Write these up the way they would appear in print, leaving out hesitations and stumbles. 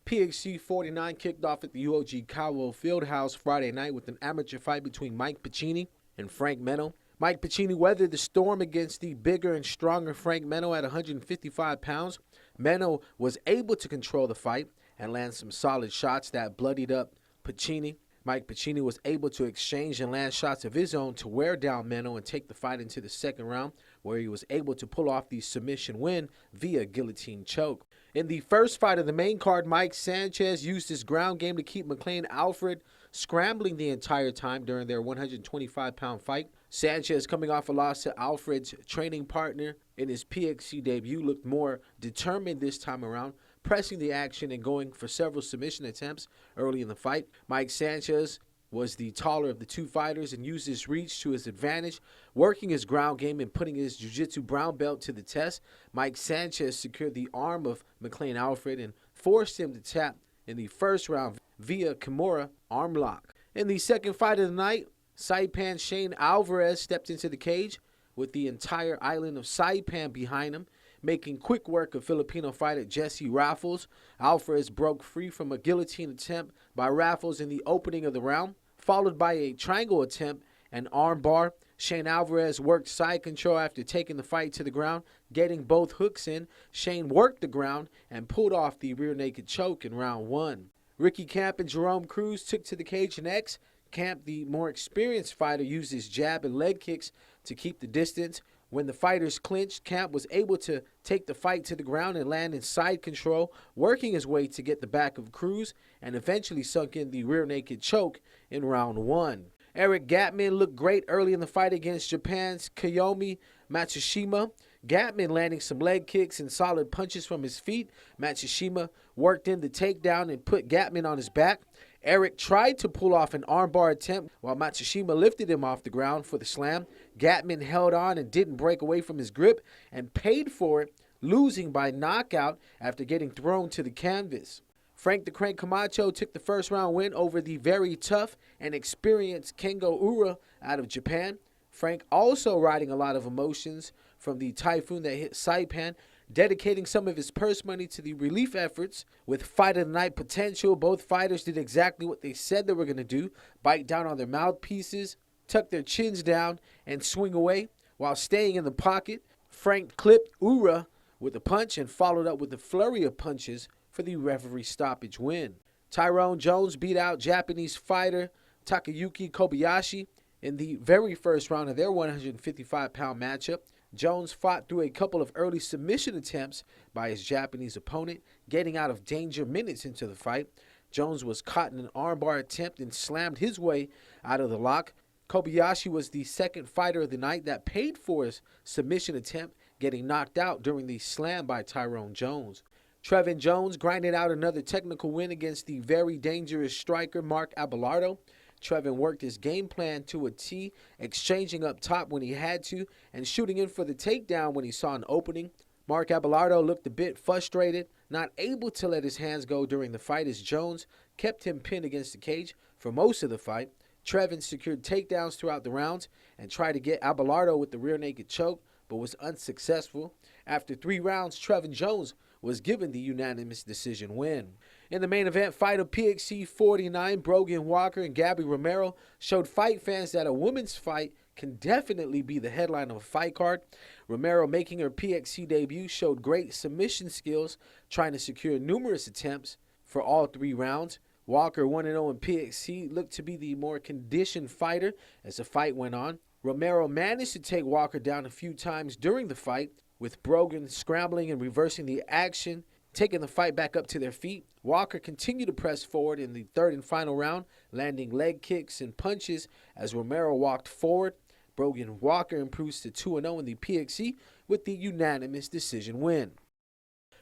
PXC 49 kicked off at the UOG Caldwell Fieldhouse Friday night with an amateur fight between Mike Piccini and Frank Meno. Mike Piccini weathered the storm against the bigger and stronger Frank Meno at 155 pounds. Meno was able to control the fight and land some solid shots that bloodied up Piccini. Mike Piccini was able to exchange and land shots of his own to wear down Meno and take the fight into the second round, where he was able to pull off the submission win via guillotine choke. In the first fight of the main card, Mike Sanchez used his ground game to keep McLean Alfred scrambling the entire time during their 125-pound fight. Sanchez, coming off a loss to Alfred's training partner in his PXC debut, looked more determined this time around, pressing the action and going for several submission attempts early in the fight. Mike Sanchez was the taller of the two fighters and used his reach to his advantage, working his ground game and putting his jiu-jitsu brown belt to the test. Mike Sanchez secured the arm of McLean Alfred and forced him to tap in the first round via Kimura arm lock. In the second fight of the night, Saipan Shane Alvarez stepped into the cage with the entire island of Saipan behind him, making quick work of Filipino fighter Jesse Raffles. Alvarez broke free from a guillotine attempt by Raffles in the opening of the round, followed by a triangle attempt and arm bar. Shane Alvarez worked side control after taking the fight to the ground, getting both hooks in. Shane worked the ground and pulled off the rear naked choke in round one. Ricky Camp and Jerome Cruz took to the cage next. Camp, the more experienced fighter, used his jab and leg kicks to keep the distance. When the fighters clinched, Camp was able to take the fight to the ground and land in side control, working his way to get the back of Cruz and eventually sunk in the rear naked choke in round one. Eric Gatman looked great early in the fight against Japan's Kiyomi Matsushima. Gatman landing some leg kicks and solid punches from his feet. Matsushima worked in the takedown and put Gatman on his back. Eric tried to pull off an armbar attempt while Matsushima lifted him off the ground for the slam. Gatman held on and didn't break away from his grip and paid for it, losing by knockout after getting thrown to the canvas. Frank the Crank Camacho took the first round win over the very tough and experienced Kengo Ura out of Japan. Frank also riding a lot of emotions from the typhoon that hit Saipan, dedicating some of his purse money to the relief efforts. With fight of the night potential, both fighters did exactly what they said they were going to do: bite down on their mouthpieces, tuck their chins down, and swing away while staying in the pocket. Frank clipped Ura with a punch and followed up with a flurry of punches for the referee stoppage win. Tyrone Jones beat out Japanese fighter Takayuki Kobayashi in the very first round of their 155-pound matchup. Jones fought through a couple of early submission attempts by his Japanese opponent, getting out of danger minutes into the fight. Jones was caught in an armbar attempt and slammed his way out of the lock. Kobayashi was the second fighter of the night that paid for his submission attempt, getting knocked out during the slam by Tyrone Jones. Trevin Jones grinded out another technical win against the very dangerous striker Mark Abelardo. Trevin worked his game plan to a T, exchanging up top when he had to and shooting in for the takedown when he saw an opening. Mark Abelardo looked a bit frustrated, not able to let his hands go during the fight as Jones kept him pinned against the cage for most of the fight. Trevin secured takedowns throughout the rounds and tried to get Abelardo with the rear naked choke, but was unsuccessful. After 3 rounds, Trevin Jones was given the unanimous decision win. In the main event fight of PXC 49, Brogan Walker and Gabby Romero showed fight fans that a women's fight can definitely be the headline of a fight card. Romero, making her PXC debut, showed great submission skills, trying to secure numerous attempts for all 3 rounds. Walker, 1-0 in PXC, looked to be the more conditioned fighter as the fight went on. Romero managed to take Walker down a few times during the fight, with Brogan scrambling and reversing the action, taking the fight back up to their feet. Walker continued to press forward in the third and final round, landing leg kicks and punches as Romero walked forward. Brogan Walker improves to 2-0 in the PXC with the unanimous decision win.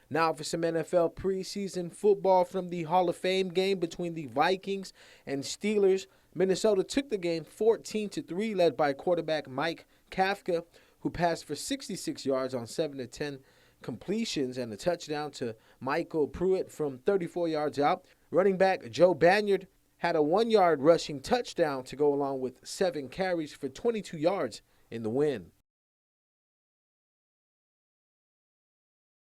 Now for some NFL preseason football from the Hall of Fame game between the Vikings and Steelers. Minnesota took the game 14-3, led by quarterback Mike Kafka, who passed for 66 yards on 7 of 10 completions and a touchdown to Michael Pruitt from 34 yards out. Running back Joe Banyard had a 1-yard rushing touchdown to go along with 7 carries for 22 yards in the win.